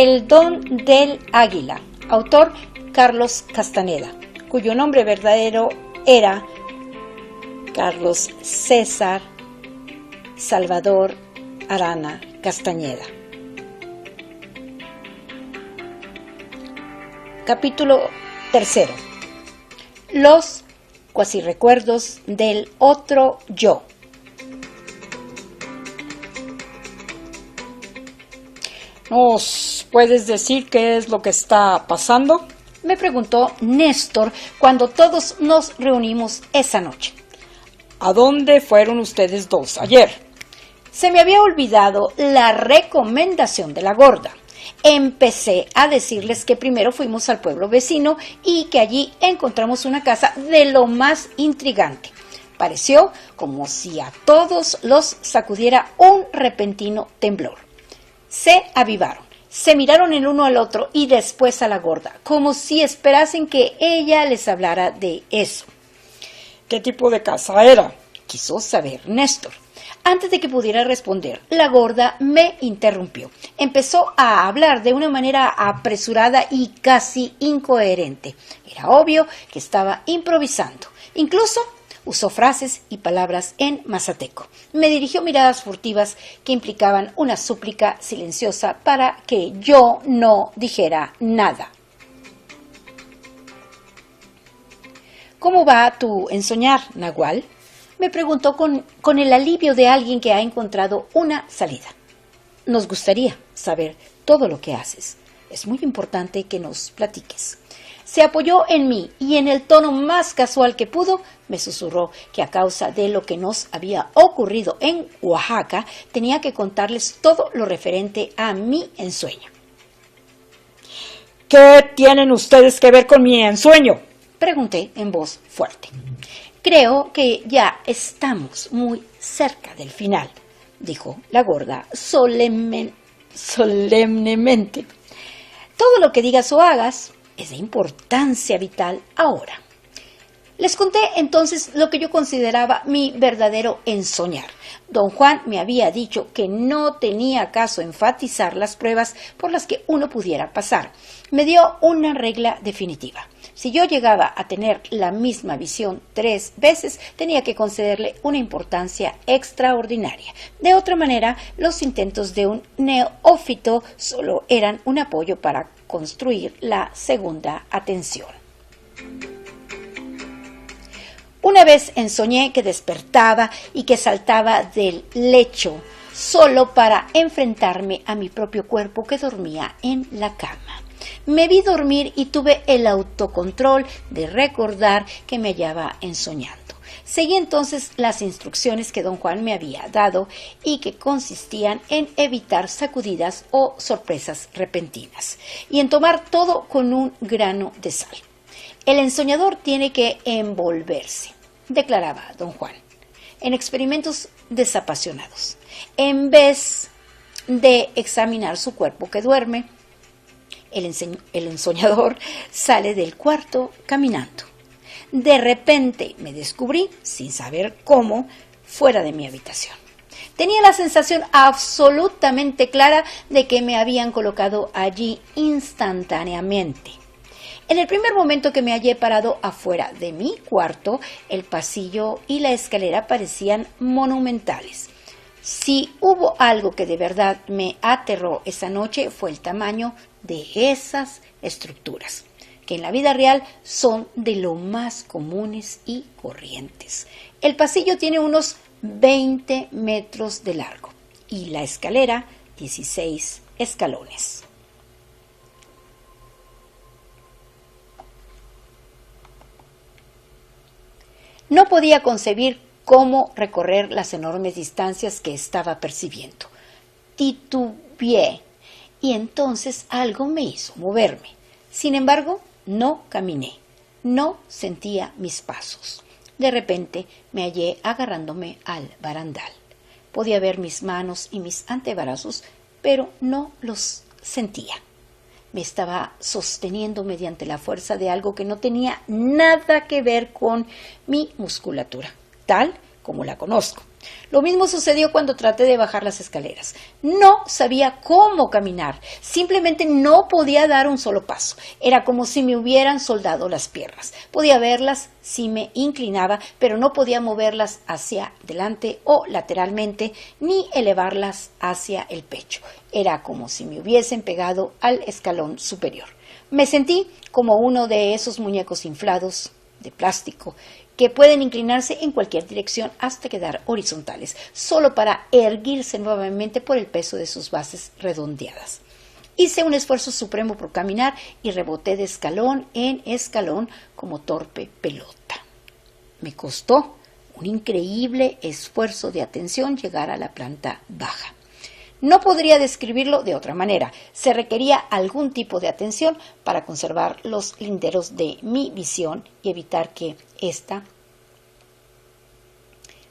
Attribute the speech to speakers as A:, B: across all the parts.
A: El don del águila, autor Carlos Castaneda, cuyo nombre verdadero era Carlos César Salvador Arana Castañeda. Capítulo 3. Los cuasirrecuerdos del otro yo.
B: ¿Nos puedes decir qué es lo que está pasando?,
A: me preguntó Néstor cuando todos nos reunimos esa noche.
B: ¿A dónde fueron ustedes dos ayer?
A: Se me había olvidado la recomendación de la gorda. Empecé a decirles que primero fuimos al pueblo vecino y que allí encontramos una casa de lo más intrigante. Pareció como si a todos los sacudiera un repentino temblor. Se avivaron, se miraron el uno al otro y después a la gorda, como si esperasen que ella les hablara de eso.
B: ¿Qué tipo de casa era?,
A: quiso saber Néstor. Antes de que pudiera responder, la gorda me interrumpió. Empezó a hablar de una manera apresurada y casi incoherente. Era obvio que estaba improvisando. Incluso usó frases y palabras en mazateco. Me dirigió miradas furtivas que implicaban una súplica silenciosa para que yo no dijera nada. ¿Cómo va tu ensoñar, Nahual?, me preguntó con el alivio de alguien que ha encontrado una salida. Nos gustaría saber todo lo que haces. Es muy importante que nos platiques. Se apoyó en mí y en el tono más casual que pudo, me susurró que a causa de lo que nos había ocurrido en Oaxaca, tenía que contarles todo lo referente a mi ensueño.
B: ¿Qué tienen ustedes que ver con mi ensueño?,
A: pregunté en voz fuerte. Creo que ya estamos muy cerca del final, dijo la gorda solemnemente. Todo lo que digas o hagas es de importancia vital ahora. Les conté entonces lo que yo consideraba mi verdadero ensoñar. Don Juan me había dicho que no tenía caso enfatizar las pruebas por las que uno pudiera pasar. Me dio una regla definitiva. Si yo llegaba a tener la misma visión 3 veces, tenía que concederle una importancia extraordinaria. De otra manera, los intentos de un neófito solo eran un apoyo para construir la segunda atención. Una vez ensoñé que despertaba y que saltaba del lecho solo para enfrentarme a mi propio cuerpo que dormía en la cama. Me vi dormir y tuve el autocontrol de recordar que me hallaba ensoñando. Seguí entonces las instrucciones que don Juan me había dado y que consistían en evitar sacudidas o sorpresas repentinas y en tomar todo con un grano de sal. El ensoñador tiene que envolverse, declaraba don Juan, en experimentos desapasionados. En vez de examinar su cuerpo que duerme, el ensoñador sale del cuarto caminando. De repente me descubrí, sin saber cómo, fuera de mi habitación. Tenía la sensación absolutamente clara de que me habían colocado allí instantáneamente. En el primer momento que me hallé parado afuera de mi cuarto, el pasillo y la escalera parecían monumentales. Si hubo algo que de verdad me aterró esa noche fue el tamaño de esas estructuras, que en la vida real son de lo más comunes y corrientes. El pasillo tiene unos 20 metros de largo y la escalera 16 escalones. No podía concebir cómo recorrer las enormes distancias que estaba percibiendo. Titubeé y entonces algo me hizo moverme. Sin embargo, no caminé, no sentía mis pasos. De repente me hallé agarrándome al barandal. Podía ver mis manos y mis antebrazos, pero no los sentía. Me estaba sosteniendo mediante la fuerza de algo que no tenía nada que ver con mi musculatura, tal como la conozco. Lo mismo sucedió cuando traté de bajar las escaleras. No sabía cómo caminar, simplemente no podía dar un solo paso. Era como si me hubieran soldado las piernas. Podía verlas si me inclinaba, pero no podía moverlas hacia adelante o lateralmente, ni elevarlas hacia el pecho. Era como si me hubiesen pegado al escalón superior. Me sentí como uno de esos muñecos inflados de plástico que pueden inclinarse en cualquier dirección hasta quedar horizontales, solo para erguirse nuevamente por el peso de sus bases redondeadas. Hice un esfuerzo supremo por caminar y reboté de escalón en escalón como torpe pelota. Me costó un increíble esfuerzo de atención llegar a la planta baja. No podría describirlo de otra manera. Se requería algún tipo de atención para conservar los linderos de mi visión y evitar que ésta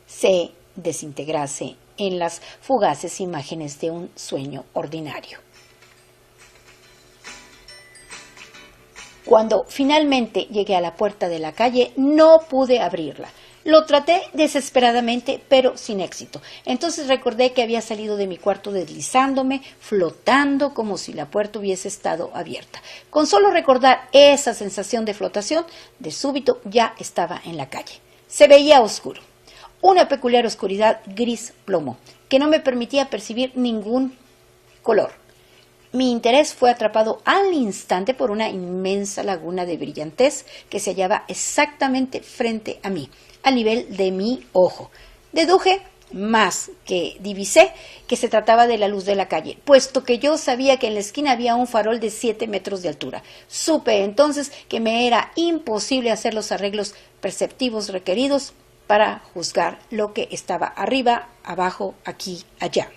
A: se desintegrase en las fugaces imágenes de un sueño ordinario. Cuando finalmente llegué a la puerta de la calle, no pude abrirla. Lo traté desesperadamente, pero sin éxito. Entonces recordé que había salido de mi cuarto deslizándome, flotando como si la puerta hubiese estado abierta. Con solo recordar esa sensación de flotación, de súbito ya estaba en la calle. Se veía oscuro. Una peculiar oscuridad gris plomo, que no me permitía percibir ningún color. Mi interés fue atrapado al instante por una inmensa laguna de brillantez que se hallaba exactamente frente a mí, al nivel de mi ojo. Deduje, más que divisé, que se trataba de la luz de la calle, puesto que yo sabía que en la esquina había un farol de 7 metros de altura. Supe entonces que me era imposible hacer los arreglos perceptivos requeridos para juzgar lo que estaba arriba, abajo, aquí, allá.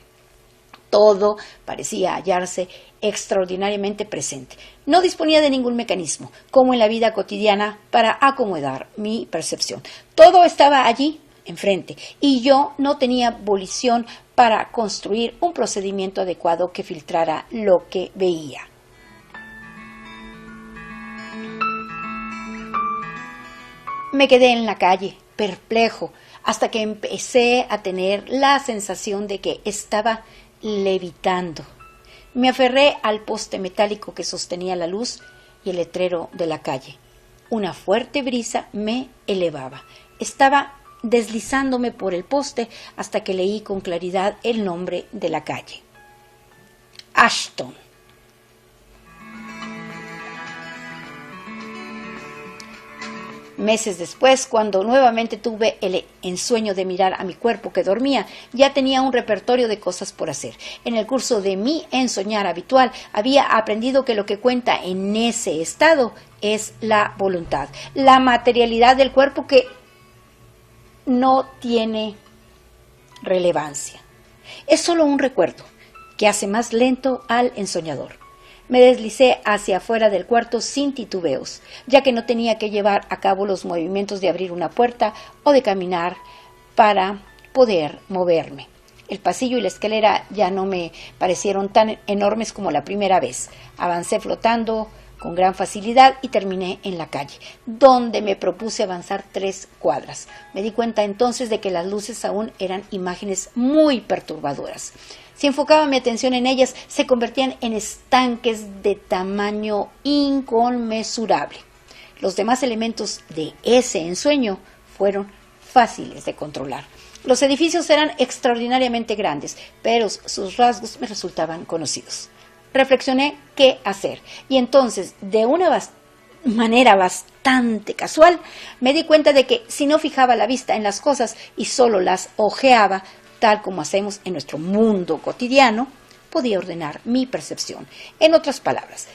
A: Todo parecía hallarse extraordinariamente presente. No disponía de ningún mecanismo, como en la vida cotidiana, para acomodar mi percepción. Todo estaba allí, enfrente, y yo no tenía volición para construir un procedimiento adecuado que filtrara lo que veía. Me quedé en la calle, perplejo, hasta que empecé a tener la sensación de que estaba levitando. Me aferré al poste metálico que sostenía la luz y el letrero de la calle. Una fuerte brisa me elevaba. Estaba deslizándome por el poste hasta que leí con claridad el nombre de la calle. Ashton. Meses después, cuando nuevamente tuve el ensueño de mirar a mi cuerpo que dormía, ya tenía un repertorio de cosas por hacer. En el curso de mi ensoñar habitual, había aprendido que lo que cuenta en ese estado es la voluntad, la materialidad del cuerpo que no tiene relevancia. Es solo un recuerdo que hace más lento al ensoñador. Me deslicé hacia afuera del cuarto sin titubeos, ya que no tenía que llevar a cabo los movimientos de abrir una puerta o de caminar para poder moverme. El pasillo y la escalera ya no me parecieron tan enormes como la primera vez. Avancé flotando con gran facilidad y terminé en la calle, donde me propuse avanzar 3 cuadras. Me di cuenta entonces de que las luces aún eran imágenes muy perturbadoras. Si enfocaba mi atención en ellas, se convertían en estanques de tamaño inconmensurable. Los demás elementos de ese ensueño fueron fáciles de controlar. Los edificios eran extraordinariamente grandes, pero sus rasgos me resultaban conocidos. Reflexioné qué hacer, y entonces, de una manera bastante casual, me di cuenta de que si no fijaba la vista en las cosas y solo las ojeaba, tal como hacemos en nuestro mundo cotidiano, podía ordenar mi percepción. En otras palabras,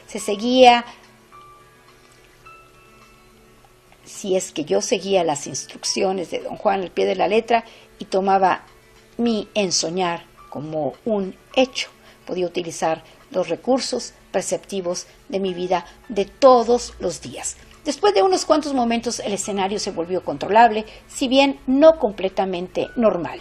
A: si es que yo seguía las instrucciones de don Juan al pie de la letra y tomaba mi ensoñar como un hecho, podía utilizar los recursos perceptivos de mi vida de todos los días. Después de unos cuantos momentos, el escenario se volvió controlable, si bien no completamente normal.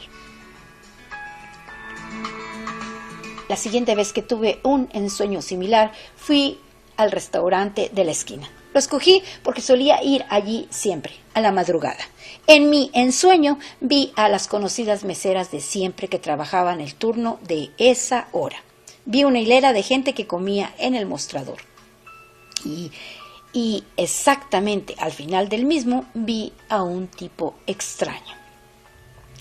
A: La siguiente vez que tuve un ensueño similar, fui al restaurante de la esquina. Lo escogí porque solía ir allí siempre, a la madrugada. En mi ensueño vi a las conocidas meseras de siempre que trabajaban el turno de esa hora. Vi una hilera de gente que comía en el mostrador. Y exactamente al final del mismo vi a un tipo extraño.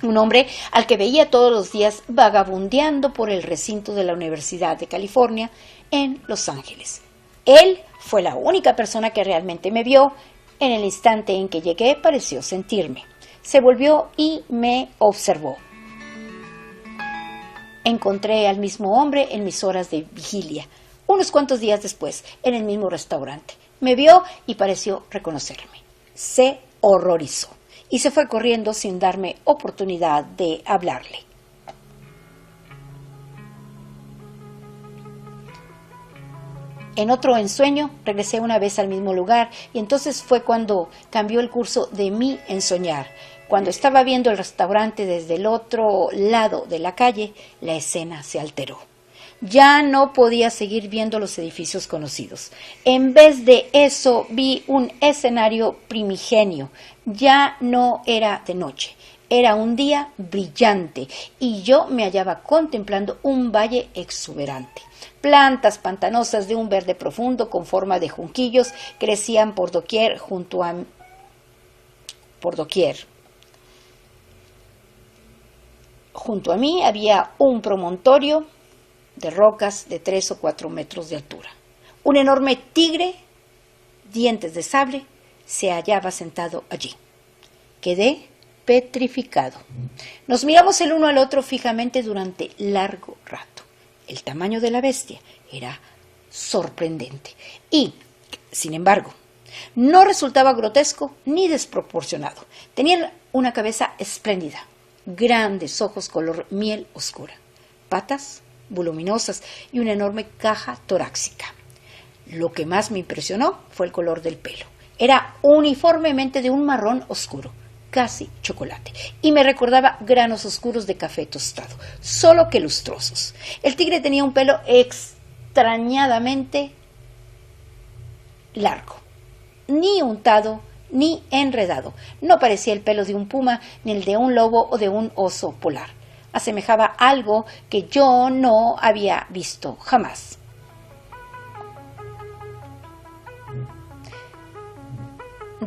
A: Un hombre al que veía todos los días vagabundeando por el recinto de la Universidad de California en Los Ángeles. Él fue la única persona que realmente me vio. En el instante en que llegué pareció sentirme. Se volvió y me observó. Encontré al mismo hombre en mis horas de vigilia, unos cuantos días después, en el mismo restaurante. Me vio y pareció reconocerme. Se horrorizó y se fue corriendo sin darme oportunidad de hablarle. En otro ensueño regresé una vez al mismo lugar y entonces fue cuando cambió el curso de mi ensoñar. Cuando estaba viendo el restaurante desde el otro lado de la calle, la escena se alteró. Ya no podía seguir viendo los edificios conocidos. En vez de eso vi un escenario primigenio. Ya no era de noche. Era un día brillante y yo me hallaba contemplando un valle exuberante. Plantas pantanosas de un verde profundo con forma de junquillos crecían por doquier Junto a mí había un promontorio de rocas de 3 o 4 metros de altura. Un enorme tigre, dientes de sable, se hallaba sentado allí. Quedé petrificado. Nos miramos el uno al otro fijamente durante largo rato. El tamaño de la bestia era sorprendente y, sin embargo, no resultaba grotesco ni desproporcionado. Tenía una cabeza espléndida, grandes ojos color miel oscura, patas voluminosas y una enorme caja torácica. Lo que más me impresionó fue el color del pelo. Era uniformemente de un marrón oscuro, casi chocolate, y me recordaba granos oscuros de café tostado, solo que lustrosos. El tigre tenía un pelo extrañadamente largo, ni untado ni enredado. No parecía el pelo de un puma, ni el de un lobo o de un oso polar. Asemejaba algo que yo no había visto jamás.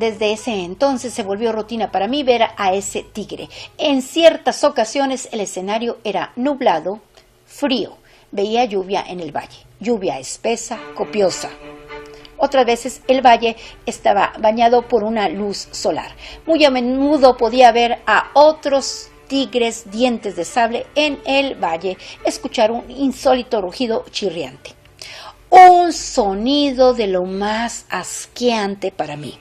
A: Desde ese entonces se volvió rutina para mí ver a ese tigre. En ciertas ocasiones el escenario era nublado, frío. Veía lluvia en el valle, lluvia espesa, copiosa. Otras veces el valle estaba bañado por una luz solar. Muy a menudo podía ver a otros tigres dientes de sable en el valle, escuchar un insólito rugido chirriante. Un sonido de lo más asqueante para mí.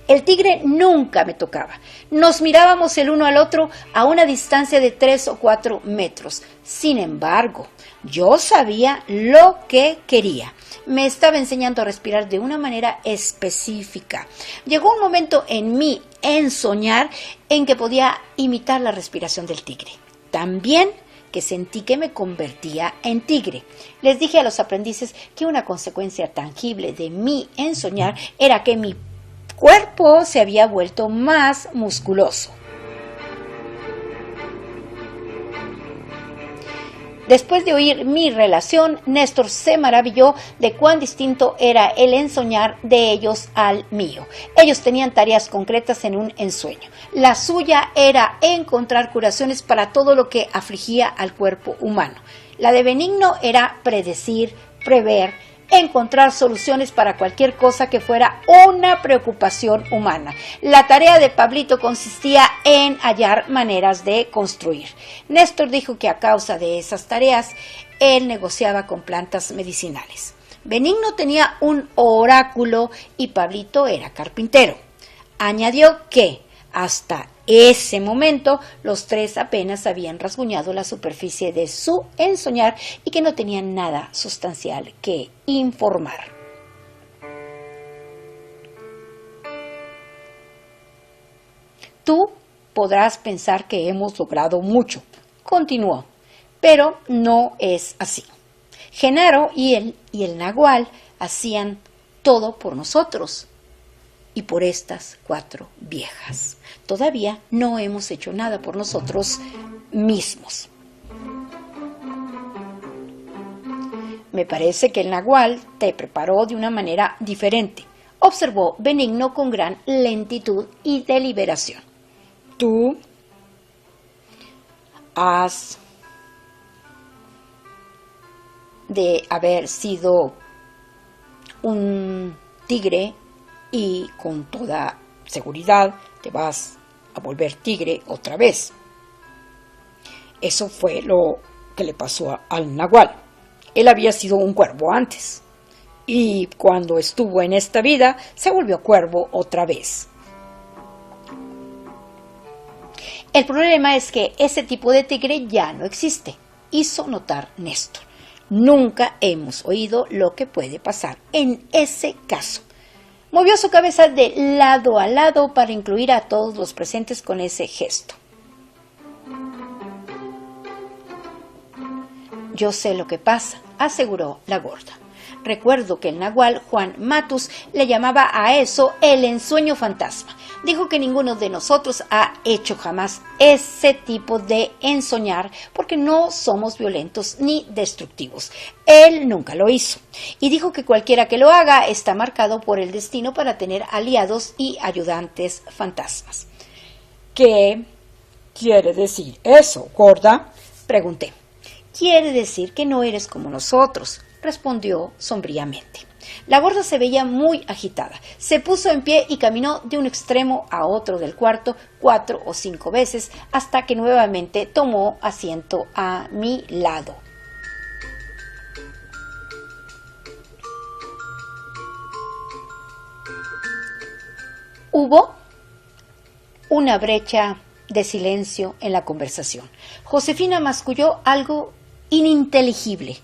A: El tigre nunca me tocaba. Nos mirábamos el uno al otro a una distancia de 3 o 4 metros. Sin embargo, yo sabía lo que quería. Me estaba enseñando a respirar de una manera específica. Llegó un momento en mí, en soñar, en que podía imitar la respiración del tigre. También que sentí que me convertía en tigre. Les dije a los aprendices que una consecuencia tangible de mí en soñar era que mi cuerpo se había vuelto más musculoso. Después de oír mi relación, Néstor se maravilló de cuán distinto era el ensoñar de ellos al mío. Ellos tenían tareas concretas en un ensueño. La suya era encontrar curaciones para todo lo que afligía al cuerpo humano. La de Benigno era predecir, prever, encontrar soluciones para cualquier cosa que fuera una preocupación humana. La tarea de Pablito consistía en hallar maneras de construir. Néstor dijo que a causa de esas tareas, él negociaba con plantas medicinales. Benigno tenía un oráculo y Pablito era carpintero. Añadió que hasta ese momento los tres apenas habían rasguñado la superficie de su ensoñar y que no tenían nada sustancial que informar. Tú podrás pensar que hemos logrado mucho, continuó, pero no es así. Genaro y el Nagual hacían todo por nosotros. y por estas 4 viejas. Todavía no hemos hecho nada por nosotros mismos. Me parece que el nahual te preparó de una manera diferente, observó Benigno con gran lentitud y deliberación.
B: Tú has
A: de haber sido un tigre y con toda seguridad te vas a volver tigre otra vez. Eso fue lo que le pasó al nahual. Él había sido un cuervo antes y cuando estuvo en esta vida se volvió cuervo otra vez. El problema es que ese tipo de tigre ya no existe, hizo notar Néstor. Nunca hemos oído lo que puede pasar en ese caso. Movió su cabeza de lado a lado para incluir a todos los presentes con ese gesto. Yo sé lo que pasa, aseguró la gorda. Recuerdo que el nahual Juan Matus le llamaba a eso el ensueño fantasma. Dijo que ninguno de nosotros ha hecho jamás ese tipo de ensoñar porque no somos violentos ni destructivos. Él nunca lo hizo. Y dijo que cualquiera que lo haga está marcado por el destino para tener aliados y ayudantes fantasmas.
B: ¿Qué quiere decir eso, gorda?
A: Pregunté. Quiere decir que no eres como nosotros, respondió sombríamente. La gorda se veía muy agitada. Se puso en pie y caminó de un extremo a otro del cuarto 4 o 5 veces hasta que nuevamente tomó asiento a mi lado. Hubo una brecha de silencio en la conversación. Josefina masculló algo ininteligible.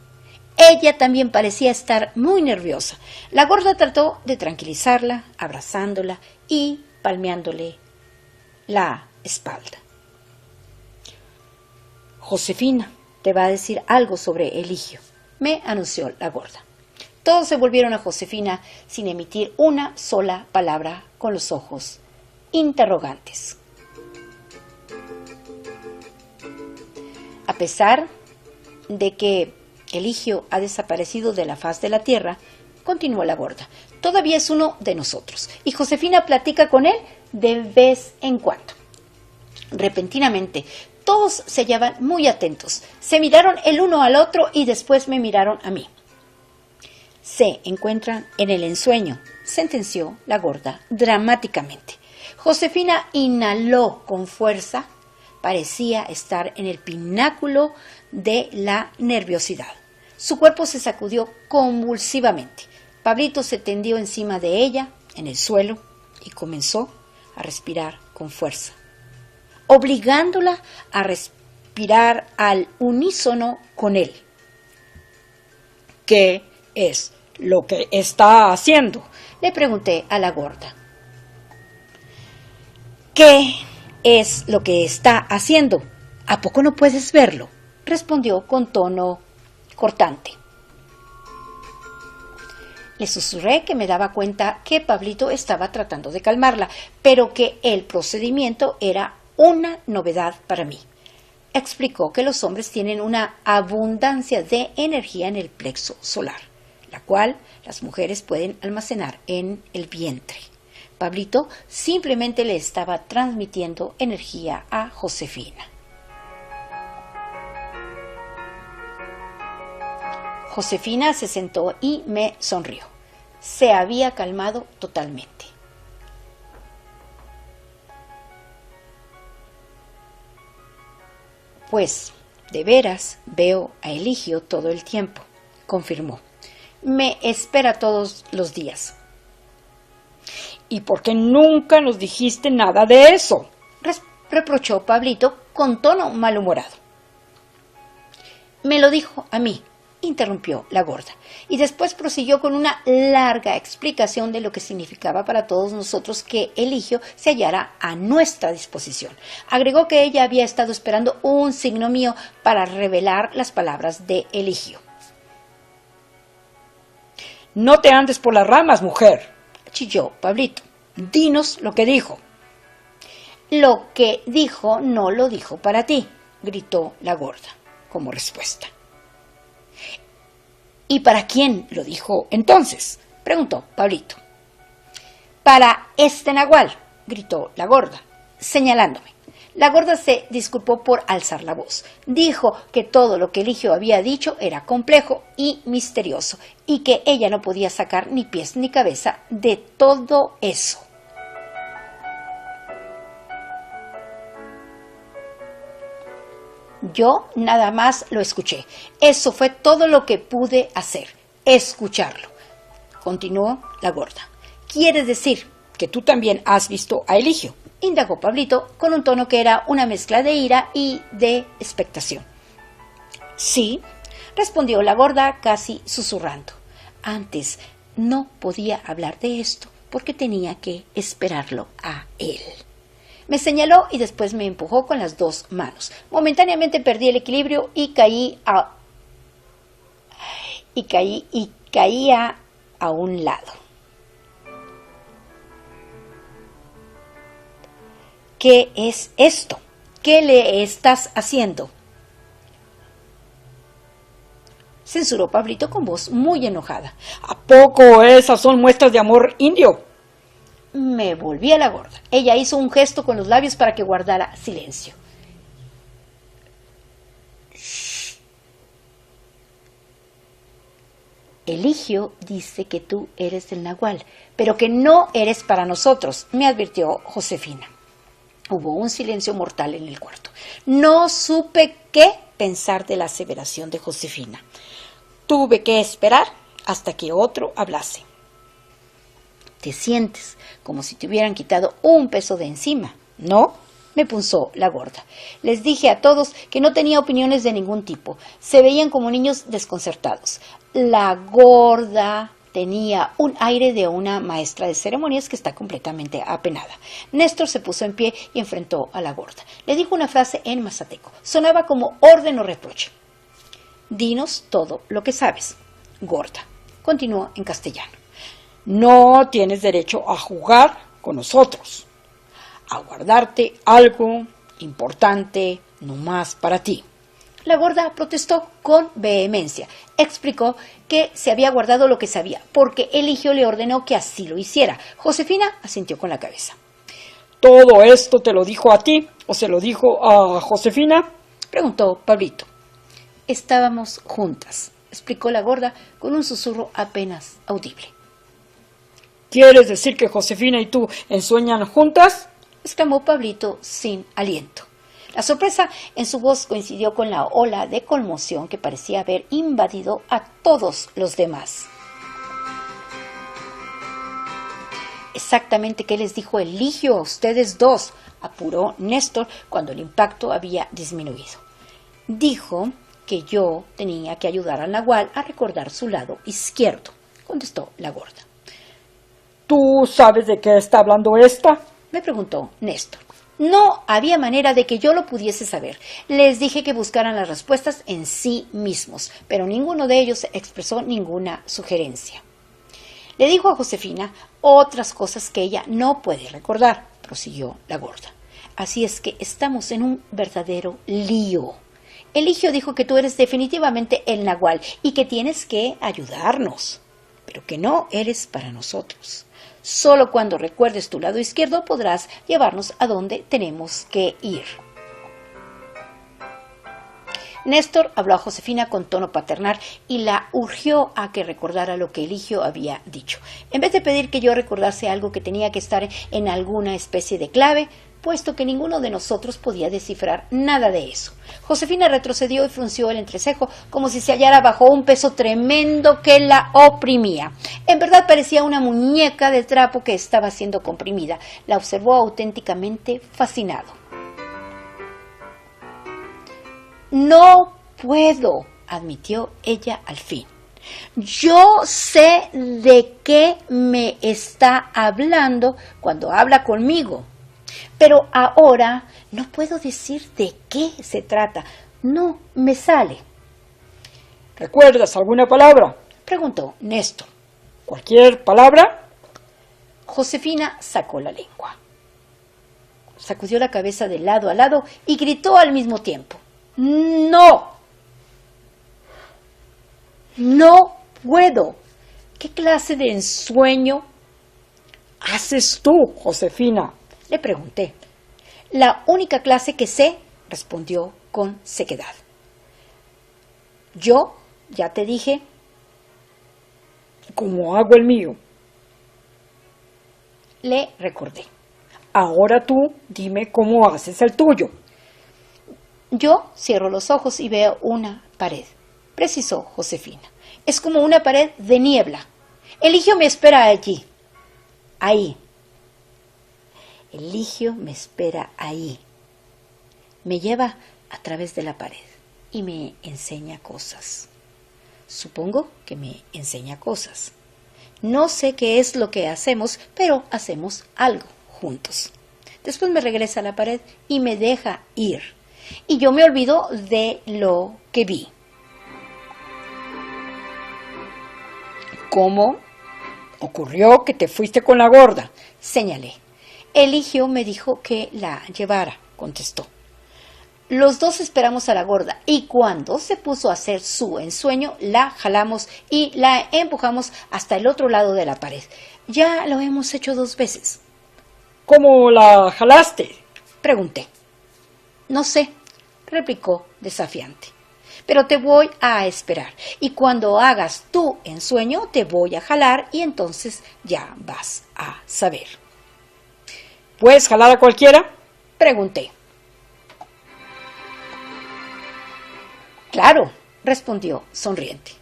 A: Ella también parecía estar muy nerviosa. La gorda trató de tranquilizarla, abrazándola y palmeándole la espalda. Josefina te va a decir algo sobre Eligio, me anunció la gorda. Todos se volvieron a Josefina sin emitir una sola palabra, con los ojos interrogantes. A pesar de que Eligio ha desaparecido de la faz de la tierra, continuó la gorda, todavía es uno de nosotros, y Josefina platica con él de vez en cuando. Repentinamente, todos se hallaban muy atentos, se miraron el uno al otro y después me miraron a mí. Se encuentran en el ensueño, sentenció la gorda dramáticamente. Josefina inhaló con fuerza, parecía estar en el pináculo de la nerviosidad. Su cuerpo se sacudió convulsivamente. Pablito se tendió encima de ella, en el suelo, y comenzó a respirar con fuerza, obligándola a respirar al unísono con él.
B: ¿Qué es lo que está haciendo?,
A: le pregunté a la gorda. ¿Qué es lo que está haciendo? ¿A poco no puedes verlo?, respondió con tono cortante. Le susurré que me daba cuenta que Pablito estaba tratando de calmarla, pero que el procedimiento era una novedad para mí. Explicó que los hombres tienen una abundancia de energía en el plexo solar, la cual las mujeres pueden almacenar en el vientre. Pablito simplemente le estaba transmitiendo energía a Josefina. Josefina se sentó y me sonrió. Se había calmado totalmente. Pues, de veras, veo a Eligio todo el tiempo, confirmó. Me espera todos los días.
B: ¿Y por qué nunca nos dijiste nada de eso?,
A: reprochó Pablito con tono malhumorado. Me lo dijo a mí, interrumpió la gorda, y después prosiguió con una larga explicación de lo que significaba para todos nosotros que Eligio se hallara a nuestra disposición. Agregó que ella había estado esperando un signo mío para revelar las palabras de Eligio.
B: No te andes por las ramas, mujer,
A: chilló Pablito.
B: Dinos lo que dijo.
A: Lo que dijo no lo dijo para ti, gritó la gorda como respuesta.
B: ¿Y para quién lo dijo entonces?, preguntó Pablito.
A: Para este nahual, gritó la gorda, señalándome. La gorda se disculpó por alzar la voz. Dijo que todo lo que Eligio había dicho era complejo y misterioso y que ella no podía sacar ni pies ni cabeza de todo eso. Yo nada más lo escuché. Eso fue todo lo que pude hacer, escucharlo. Continuó la gorda. ¿Quieres decir
B: que tú también has visto a Eligio?,
A: indagó Pablito con un tono que era una mezcla de ira y de expectación. Sí, respondió la gorda casi susurrando. Antes no podía hablar de esto porque tenía que esperarlo a él. Me señaló y después me empujó con las dos manos. Momentáneamente perdí el equilibrio y caía a un lado. ¿Qué es esto? ¿Qué le estás haciendo?, censuró Pablito con voz muy enojada.
B: ¿A poco esas son muestras de amor indio?
A: Me volví a la gorda. Ella hizo un gesto con los labios para que guardara silencio. Shh. Eligio dice que tú eres el nahual, pero que no eres para nosotros, me advirtió Josefina. Hubo un silencio mortal en el cuarto. No supe qué pensar de la aseveración de Josefina. Tuve que esperar hasta que otro hablase. Te sientes como si te hubieran quitado un peso de encima, ¿no?, me punzó la gorda. Les dije a todos que no tenía opiniones de ningún tipo. Se veían como niños desconcertados. La gorda tenía un aire de una maestra de ceremonias que está completamente apenada. Néstor se puso en pie y enfrentó a la gorda. Le dijo una frase en mazateco. Sonaba como orden o reproche. Dinos todo lo que sabes, gorda. Continuó en castellano.
B: No tienes derecho a jugar con nosotros, a guardarte algo importante nomás para ti.
A: La gorda protestó con vehemencia. Explicó que se había guardado lo que sabía, porque Eligio le ordenó que así lo hiciera. Josefina asintió con la cabeza.
B: ¿Todo esto te lo dijo a ti o se lo dijo a Josefina?,
A: preguntó Pablito. Estábamos juntas, explicó la gorda con un susurro apenas audible.
B: ¿Quieres decir que Josefina y tú ensueñan juntas?,
A: exclamó Pablito sin aliento. La sorpresa en su voz coincidió con la ola de conmoción que parecía haber invadido a todos los demás. Exactamente qué les dijo Eligio a ustedes dos, apuró Néstor cuando el impacto había disminuido. Dijo que yo tenía que ayudar al nahual a recordar su lado izquierdo, contestó la gorda.
B: ¿Tú sabes de qué está hablando esta?,
A: me preguntó Néstor. No había manera de que yo lo pudiese saber. Les dije que buscaran las respuestas en sí mismos, pero ninguno de ellos expresó ninguna sugerencia. Le dijo a Josefina otras cosas que ella no puede recordar, prosiguió la gorda. Así es que estamos en un verdadero lío. Eligio dijo que tú eres definitivamente el nahual y que tienes que ayudarnos, pero que no eres para nosotros. Solo cuando recuerdes tu lado izquierdo podrás llevarnos a donde tenemos que ir. Néstor habló a Josefina con tono paternal y la urgió a que recordara lo que Eligio había dicho. En vez de pedir que yo recordase algo que tenía que estar en alguna especie de clave, puesto que ninguno de nosotros podía descifrar nada de eso. Josefina retrocedió y frunció el entrecejo como si se hallara bajo un peso tremendo que la oprimía. En verdad parecía una muñeca de trapo que estaba siendo comprimida. La observó auténticamente fascinado. No puedo, admitió ella al fin. Yo sé de qué me está hablando cuando habla conmigo. Pero ahora no puedo decir de qué se trata. No me sale.
B: ¿Recuerdas alguna palabra?,
A: preguntó Néstor.
B: ¿Cualquier palabra?
A: Josefina sacó la lengua, sacudió la cabeza de lado a lado y gritó al mismo tiempo: ¡No! ¡No puedo! ¿Qué clase de ensueño
B: haces tú, Josefina?
A: le pregunté. La única clase que sé, respondió con sequedad. Yo, ya te dije,
B: ¿Cómo hago el mío?
A: le recordé.
B: Ahora tú dime cómo haces el tuyo.
A: Yo cierro los ojos y veo una pared, precisó Josefina. Es como una pared de niebla. Eligio me espera allí. Ahí. Eligio me espera ahí. Me lleva a través de la pared y me enseña cosas. Supongo que me enseña cosas. No sé qué es lo que hacemos, pero hacemos algo juntos. Después me regresa a la pared y me deja ir. Y yo me olvido de lo que vi.
B: ¿Cómo ocurrió que te fuiste con la gorda?
A: Señalé. Eligio me dijo que la llevara, contestó. Los dos esperamos a la gorda y cuando se puso a hacer su ensueño, la jalamos y la empujamos hasta el otro lado de la pared. Ya lo hemos hecho 2 veces.
B: ¿Cómo la jalaste?
A: Pregunté. No sé, replicó desafiante. Pero te voy a esperar y cuando hagas tu ensueño te voy a jalar y entonces ya vas a saber.
B: ¿Puedes jalar a cualquiera?
A: Pregunté. Claro, respondió sonriente.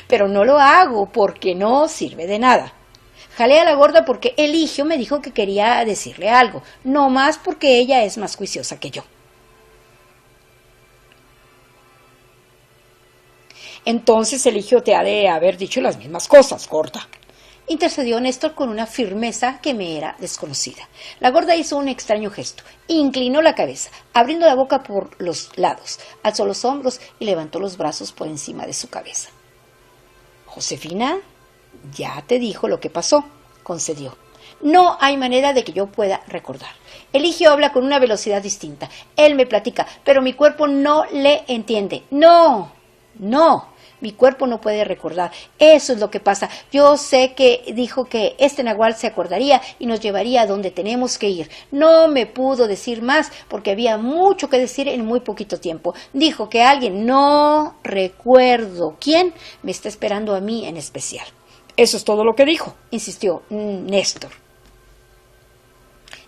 A: Pero no lo hago porque no sirve de nada. Jalé a la gorda porque Eligio me dijo que quería decirle algo, no más porque ella es más juiciosa que yo.
B: Entonces Eligio te ha de haber dicho las mismas cosas, gorda.
A: Intercedió Néstor con una firmeza que me era desconocida. La gorda hizo un extraño gesto, inclinó la cabeza, abriendo la boca por los lados, alzó los hombros y levantó los brazos por encima de su cabeza. Josefina, ya te dijo lo que pasó, concedió. No hay manera de que yo pueda recordar. Eligio habla con una velocidad distinta. Él me platica, pero mi cuerpo no le entiende. No. Mi cuerpo no puede recordar. Eso es lo que pasa. Yo sé que dijo que este nahual se acordaría y nos llevaría a donde tenemos que ir. No me pudo decir más porque había mucho que decir en muy poquito tiempo. Dijo que alguien, no recuerdo quién, me está esperando a mí en especial.
B: Eso es todo lo que dijo,
A: insistió Néstor.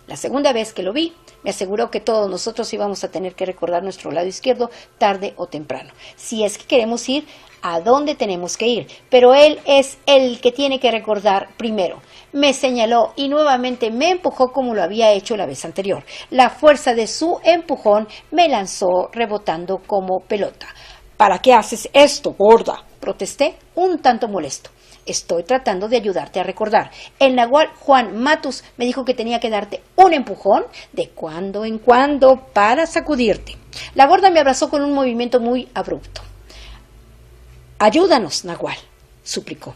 A: La segunda vez que lo vi, me aseguró que todos nosotros íbamos a tener que recordar nuestro lado izquierdo tarde o temprano, si es que queremos ir a donde tenemos que ir, pero él es el que tiene que recordar primero. Me señaló y nuevamente me empujó como lo había hecho la vez anterior. La fuerza de su empujón me lanzó rebotando como pelota.
B: ¿Para qué haces esto, gorda?
A: Protesté, un tanto molesto. Estoy tratando de ayudarte a recordar. El nahual Juan Matus me dijo que tenía que darte un empujón de cuando en cuando para sacudirte. La gorda me abrazó con un movimiento muy abrupto. Ayúdanos, nahual, suplicó.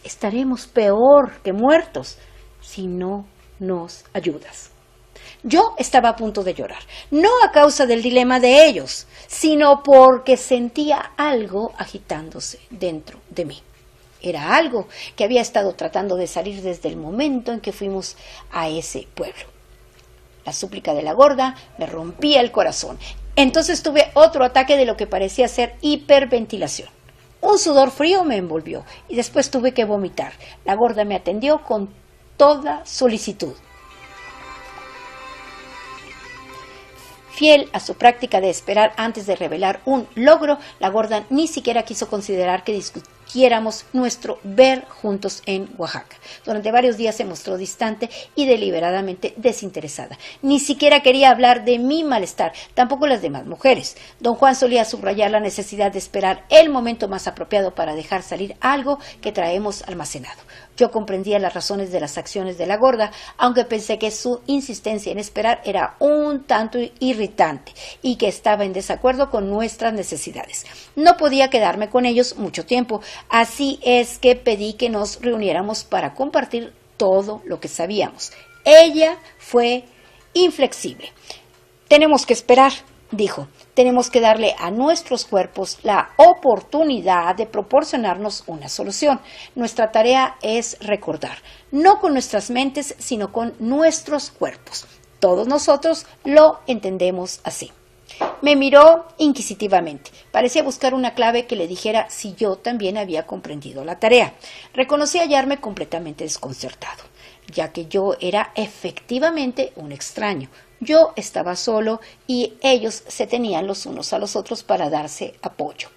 A: Estaremos peor que muertos si no nos ayudas. Yo estaba a punto de llorar, no a causa del dilema de ellos, sino porque sentía algo agitándose dentro de mí. Era algo que había estado tratando de salir desde el momento en que fuimos a ese pueblo. La súplica de la gorda me rompía el corazón. Entonces tuve otro ataque de lo que parecía ser hiperventilación. Un sudor frío me envolvió y después tuve que vomitar. La gorda me atendió con toda solicitud. Fiel a su práctica de esperar antes de revelar un logro, la gorda ni siquiera quiso considerar que discutiéramos nuestro ver juntos en Oaxaca. Durante varios días se mostró distante y deliberadamente desinteresada. Ni siquiera quería hablar de mi malestar, tampoco las demás mujeres. Don Juan solía subrayar la necesidad de esperar el momento más apropiado para dejar salir algo que traemos almacenado. Yo comprendía las razones de las acciones de la gorda, aunque pensé que su insistencia en esperar era un tanto irritante y que estaba en desacuerdo con nuestras necesidades. No podía quedarme con ellos mucho tiempo, así es que pedí que nos reuniéramos para compartir todo lo que sabíamos. Ella fue inflexible. Tenemos que esperar, dijo. Tenemos que darle a nuestros cuerpos la oportunidad de proporcionarnos una solución. Nuestra tarea es recordar, no con nuestras mentes, sino con nuestros cuerpos. Todos nosotros lo entendemos así. Me miró inquisitivamente. Parecía buscar una clave que le dijera si yo también había comprendido la tarea. Reconocí hallarme completamente desconcertado, ya que yo era efectivamente un extraño. Yo estaba solo y ellos se tenían los unos a los otros para darse apoyo.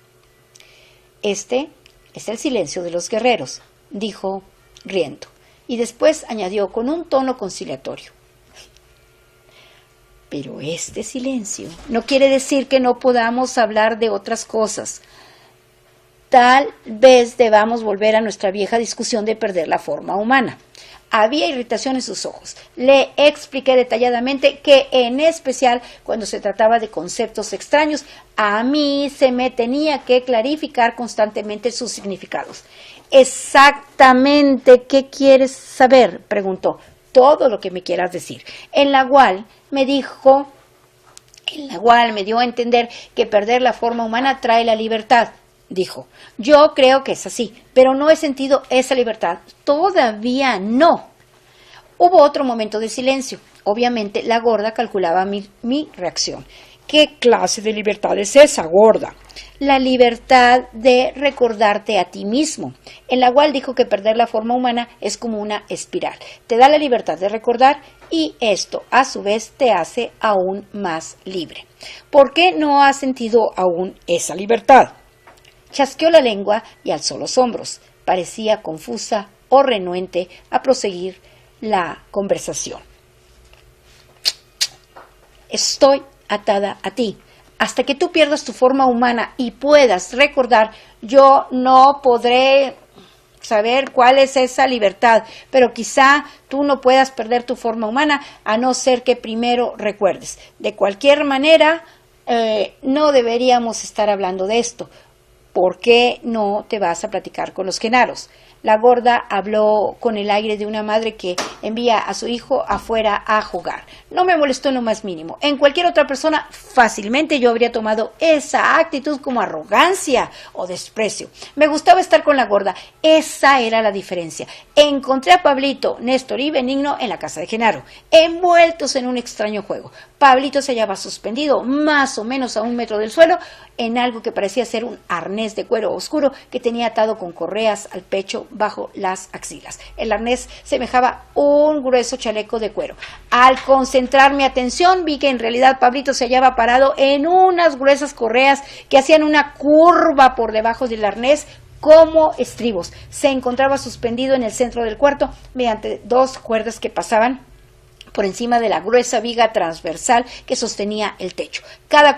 A: Este es el silencio de los guerreros, dijo riendo, y después añadió con un tono conciliatorio. Pero este silencio no quiere decir que no podamos hablar de otras cosas. Tal vez debamos volver a nuestra vieja discusión de perder la forma humana. Había irritación en sus ojos. Le expliqué detalladamente que, en especial cuando se trataba de conceptos extraños, a mí se me tenía que clarificar constantemente sus significados. ¿Exactamente qué quieres saber?, preguntó. Todo lo que me quieras decir. En la cual me dio a entender que perder la forma humana trae la libertad. Dijo, yo creo que es así, pero no he sentido esa libertad. Todavía no. Hubo otro momento de silencio. Obviamente la gorda calculaba mi reacción.
B: ¿Qué clase de libertad es esa, gorda?
A: La libertad de recordarte a ti mismo. En la cual dijo que perder la forma humana es como una espiral. Te da la libertad de recordar y esto a su vez te hace aún más libre.
B: ¿Por qué no has sentido aún esa libertad?
A: Chasqueó la lengua y alzó los hombros. Parecía confusa o renuente a proseguir la conversación. Estoy atada a ti. Hasta que tú pierdas tu forma humana y puedas recordar, yo no podré saber cuál es esa libertad, pero quizá tú no puedas perder tu forma humana a no ser que primero recuerdes. De cualquier manera, no deberíamos estar hablando de esto. ¿Por qué no te vas a platicar con los genaros? La gorda habló con el aire de una madre que envía a su hijo afuera a jugar. No me molestó en lo más mínimo. En cualquier otra persona, fácilmente yo habría tomado esa actitud como arrogancia o desprecio. Me gustaba estar con la gorda. Esa era la diferencia. Encontré a Pablito, Néstor y Benigno en la casa de Genaro, envueltos en un extraño juego. Pablito se hallaba suspendido, más o menos a 1 metro del suelo, en algo que parecía ser un arnés de cuero oscuro que tenía atado con correas al pecho bajo las axilas. El arnés semejaba un grueso chaleco de cuero. Al concentrar mi atención vi que en realidad Pablito se hallaba parado en unas gruesas correas que hacían una curva por debajo del arnés como estribos. Se encontraba suspendido en el centro del cuarto mediante 2 cuerdas que pasaban por encima de la gruesa viga transversal que sostenía el techo. Cada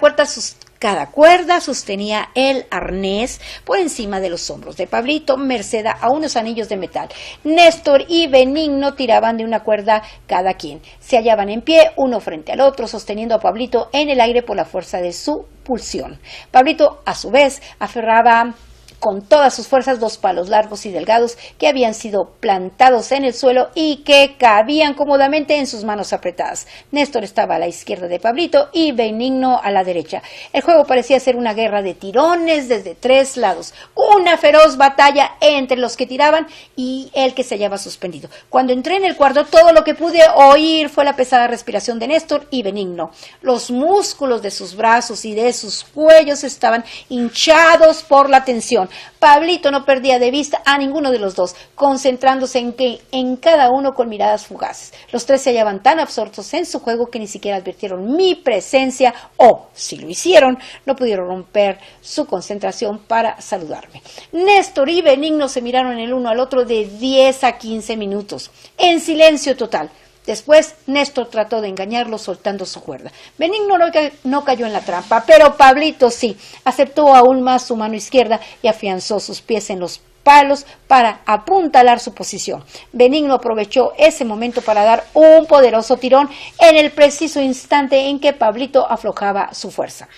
A: cuerda sostenía el arnés por encima de los hombros de Pablito, merced a unos anillos de metal. Néstor y Benigno tiraban de una cuerda cada quien. Se hallaban en pie, uno frente al otro, sosteniendo a Pablito en el aire por la fuerza de su pulsión. Pablito, a su vez, aferraba con todas sus fuerzas 2 palos largos y delgados que habían sido plantados en el suelo y que cabían cómodamente en sus manos apretadas. Néstor estaba a la izquierda de Pablito y Benigno a la derecha. El juego parecía ser una guerra de tirones desde 3 lados, una feroz batalla entre los que tiraban y el que se hallaba suspendido. Cuando entré en el cuarto, todo lo que pude oír fue la pesada respiración de Néstor y Benigno. Los músculos de sus brazos y de sus cuellos estaban hinchados por la tensión. Pablito no perdía de vista a ninguno de los dos, concentrándose en cada uno con miradas fugaces. Los 3 se hallaban tan absortos en su juego que ni siquiera advirtieron mi presencia o, si lo hicieron, no pudieron romper su concentración para saludarme. Néstor y Benigno se miraron el uno al otro de 10 a 15 minutos, en silencio total. Después, Néstor trató de engañarlo soltando su cuerda. Benigno no cayó en la trampa, pero Pablito sí. Aceptó aún más su mano izquierda y afianzó sus pies en los palos para apuntalar su posición. Benigno aprovechó ese momento para dar un poderoso tirón en el preciso instante en que Pablito aflojaba su fuerza.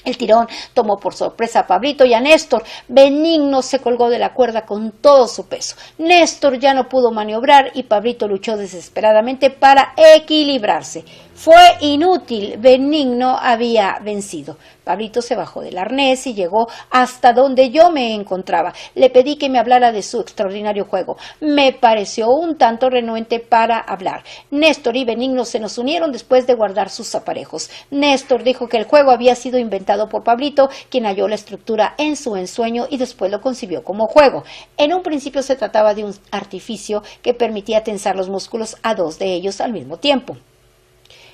A: El tirón tomó por sorpresa a Pablito y a Néstor. Benigno se colgó de la cuerda con todo su peso. Néstor ya no pudo maniobrar y Pablito luchó desesperadamente para equilibrarse. Fue inútil, Benigno había vencido. Pablito se bajó del arnés y llegó hasta donde yo me encontraba. Le pedí que me hablara de su extraordinario juego. Me pareció un tanto renuente para hablar. Néstor y Benigno se nos unieron después de guardar sus aparejos. Néstor dijo que el juego había sido inventado por Pablito, quien halló la estructura en su ensueño y después lo concibió como juego. En un principio se trataba de un artificio que permitía tensar los músculos a dos de ellos al mismo tiempo.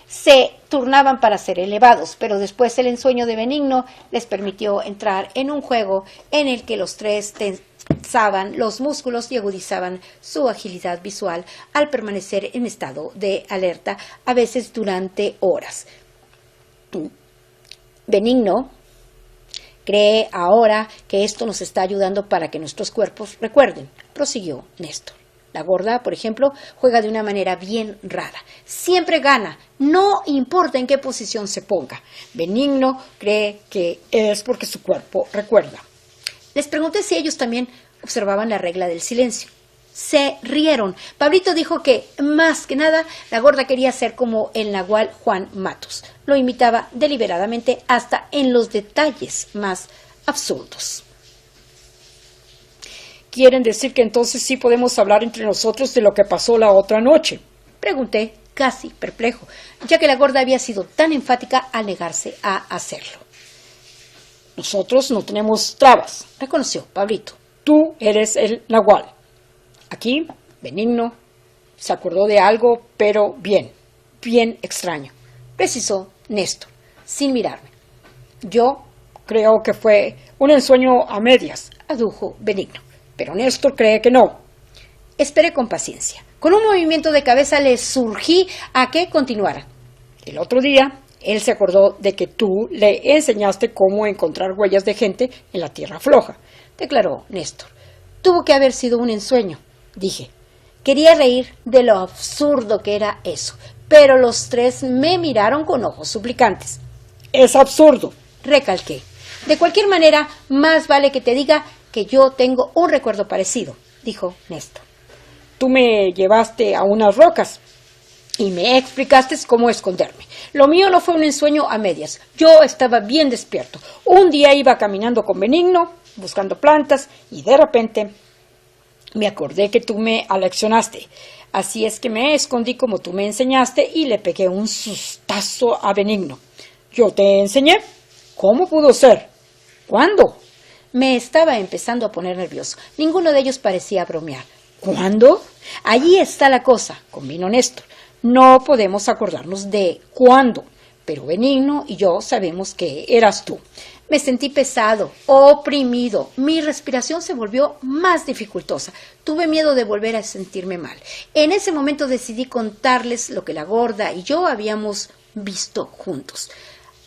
A: Se turnaban para ser elevados, pero después el ensueño de Benigno les permitió entrar en un juego en el que los tres tensaban los músculos y agudizaban su agilidad visual al permanecer en estado de alerta, a veces durante horas. Benigno cree ahora que esto nos está ayudando para que nuestros cuerpos recuerden, prosiguió Néstor. La gorda, por ejemplo, juega de una manera bien rara. Siempre gana, no importa en qué posición se ponga. Benigno cree que es porque su cuerpo recuerda. Les pregunté si ellos también observaban la regla del silencio. Se rieron. Pablito dijo que, más que nada, la gorda quería ser como el nahual Juan Matus. Lo imitaba deliberadamente hasta en los detalles más absurdos.
B: ¿Quieren decir que entonces sí podemos hablar entre nosotros de lo que pasó la otra noche?
A: Pregunté, casi perplejo, ya que la gorda había sido tan enfática al negarse a hacerlo.
B: Nosotros no tenemos trabas,
A: Reconoció Pablito.
B: tú eres el nahual. Aquí, Benigno se acordó de algo, pero bien extraño.
A: Precisó Néstor, sin mirarme.
B: Yo creo que fue un ensueño a medias,
A: Adujo Benigno.
B: pero Néstor cree que no.
A: Esperé con paciencia. Con un movimiento de cabeza le surgí a que continuara.
B: El otro día, él se acordó de que tú le enseñaste cómo encontrar huellas de gente en la tierra floja,
A: Declaró Néstor. Tuvo que haber sido un ensueño, dije. Quería reír de lo absurdo que era eso, pero los tres me miraron con ojos suplicantes.
B: Es absurdo.
A: Recalqué. De cualquier manera, más vale que te diga que yo tengo un recuerdo parecido, dijo Néstor.
B: Tú me llevaste a unas rocas y me explicaste cómo esconderme.
A: Lo mío no fue un ensueño a medias. Yo estaba bien despierto.
B: Un día iba caminando con Benigno, buscando plantas, y de repente me acordé que tú me aleccionaste. Así es que me escondí como tú me enseñaste y le pegué un sustazo a Benigno. Yo te enseñé. ¿Cómo pudo ser? ¿Cuándo?
A: Me estaba empezando a poner nervioso. Ninguno de ellos parecía bromear.
B: ¿Cuándo?
A: Allí está la cosa, convino Néstor.
B: No podemos acordarnos de cuándo, pero Benigno y yo sabemos que eras tú.
A: Me sentí pesado, oprimido. Mi respiración se volvió más dificultosa. Tuve miedo de volver a sentirme mal. En ese momento decidí contarles lo que la gorda y yo habíamos visto juntos.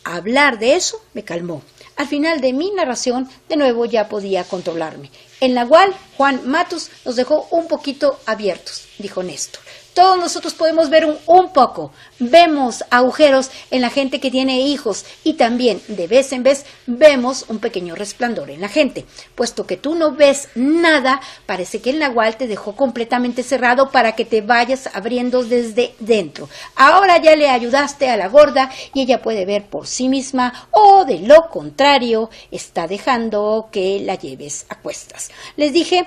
A: Hablar de eso me calmó. Al final de mi narración, de nuevo ya podía controlarme. El nahual, Juan Matus, nos dejó un poquito abiertos, dijo Néstor. Todos nosotros podemos ver un poco. Vemos agujeros en la gente que tiene hijos y también de vez en vez vemos un pequeño resplandor en la gente. Puesto que tú no ves nada, parece que el nahual te dejó completamente cerrado para que te vayas abriendo desde dentro. Ahora ya le ayudaste a la gorda y ella puede ver por sí misma o de lo contrario está dejando que la lleves a cuestas. Les dije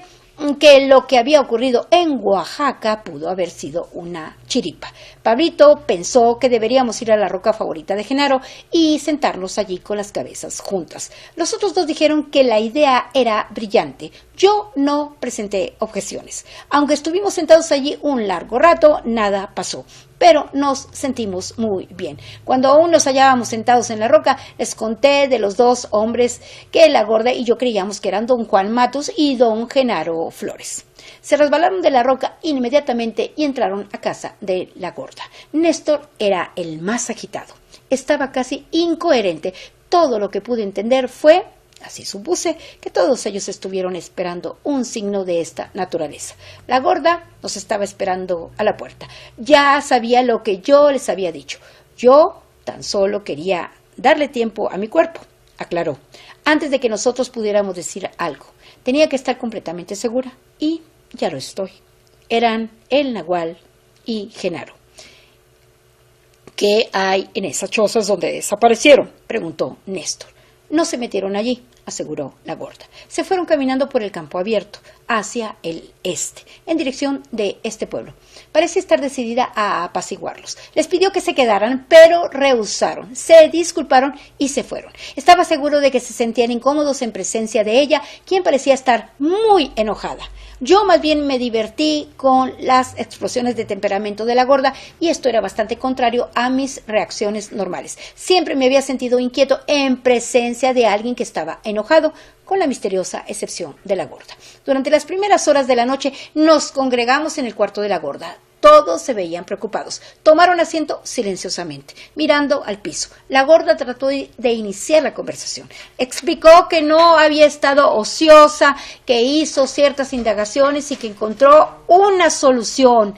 A: que lo que había ocurrido en Oaxaca pudo haber sido una chiripa. Pablito pensó que deberíamos ir a la roca favorita de Genaro y sentarnos allí con las cabezas juntas. Los otros dos dijeron que la idea era brillante. Yo no presenté objeciones. Aunque estuvimos sentados allí un largo rato, nada pasó, pero nos sentimos muy bien. Cuando aún nos hallábamos sentados en la roca, les conté de los dos hombres que la gorda y yo creíamos que eran don Juan Matus y don Genaro Flores. Se resbalaron de la roca inmediatamente y entraron a casa de la gorda. Néstor era el más agitado. Estaba casi incoherente. Todo lo que pude entender fue, así supuse, que todos ellos estuvieron esperando un signo de esta naturaleza. La gorda nos estaba esperando a la puerta. Ya sabía lo que yo les había dicho. Yo tan solo quería darle tiempo a mi cuerpo. aclaró, antes de que nosotros pudiéramos decir algo. Tenía que estar completamente segura, y ya lo estoy. Eran el Nahual y Genaro.
B: ¿Qué hay en esas chozas donde desaparecieron?,
A: preguntó Néstor. No se metieron allí, aseguró la gorda. Se fueron caminando por el campo abierto, hacia el este, en dirección de este pueblo. Parecía estar decidida a apaciguarlos. Les pidió que se quedaran, pero rehusaron. Se disculparon y se fueron. Estaba seguro de que se sentían incómodos en presencia de ella, quien parecía estar muy enojada. Yo más bien me divertí con las explosiones de temperamento de la gorda, y esto era bastante contrario a mis reacciones normales. Siempre me había sentido inquieto en presencia de alguien que estaba enojado, con la misteriosa excepción de la gorda. Durante las primeras horas de la noche nos congregamos en el cuarto de la gorda. Todos se veían preocupados. Tomaron asiento silenciosamente, mirando al piso. La gorda trató de iniciar la conversación. Explicó que no había estado ociosa, que hizo ciertas indagaciones y que encontró una solución.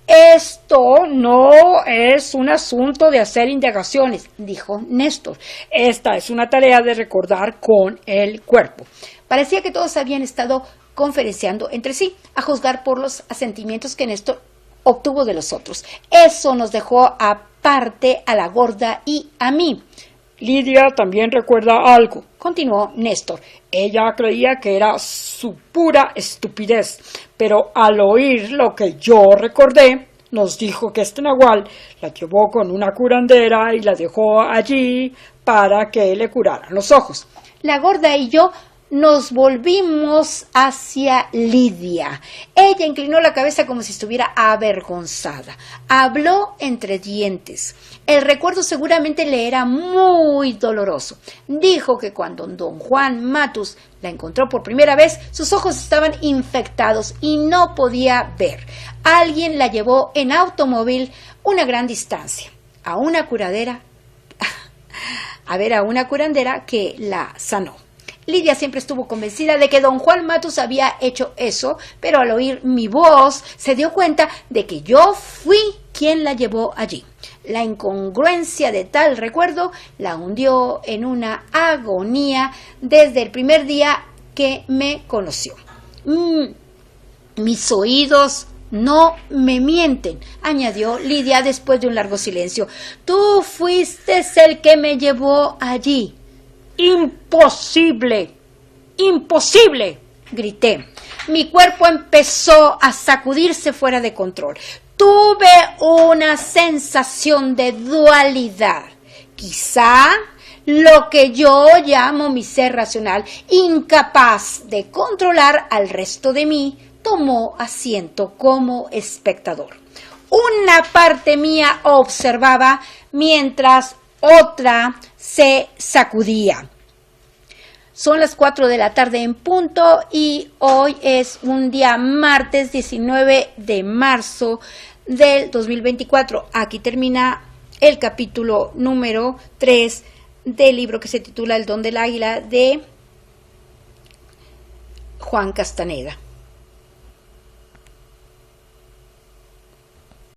B: Esto no es un asunto de hacer indagaciones, dijo Néstor. Esta es una tarea de recordar con el cuerpo.
A: Parecía que todos habían estado conferenciando entre sí, a juzgar por los asentimientos que Néstor obtuvo de los otros. Eso nos dejó aparte a la gorda y a mí.
B: Lidia también recuerda algo,
A: continuó Néstor.
B: Ella creía que era su pura estupidez, pero al oír lo que yo recordé, nos dijo que este Nahual la llevó con una curandera y la dejó allí para que le curaran los ojos.
A: La gorda y yo nos volvimos hacia Lidia. Ella inclinó la cabeza como si estuviera avergonzada. Habló entre dientes. El recuerdo seguramente le era muy doloroso. Dijo que cuando don Juan Matus la encontró por primera vez, sus ojos estaban infectados y no podía ver. Alguien la llevó en automóvil una gran distancia a una curandera que la sanó. Lidia siempre estuvo convencida de que don Juan Matus había hecho eso, pero al oír mi voz se dio cuenta de que yo fui quien la llevó allí. La incongruencia de tal recuerdo la hundió en una agonía desde el primer día que me conoció. Mis oídos no me mienten, añadió Lidia después de un largo silencio. Tú fuiste el que me llevó allí.
B: ¡Imposible! ¡Imposible!,
A: grité. Mi cuerpo empezó a sacudirse fuera de control. Tuve una sensación de dualidad. Quizá lo que yo llamo mi ser racional, incapaz de controlar al resto de mí, tomó asiento como espectador. Una parte mía observaba mientras otra se sacudía. Son las 4 de la tarde en punto y hoy es un día martes 19 de marzo del 2024. Aquí termina el capítulo número 3 del libro que se titula El don del águila de Juan Castaneda.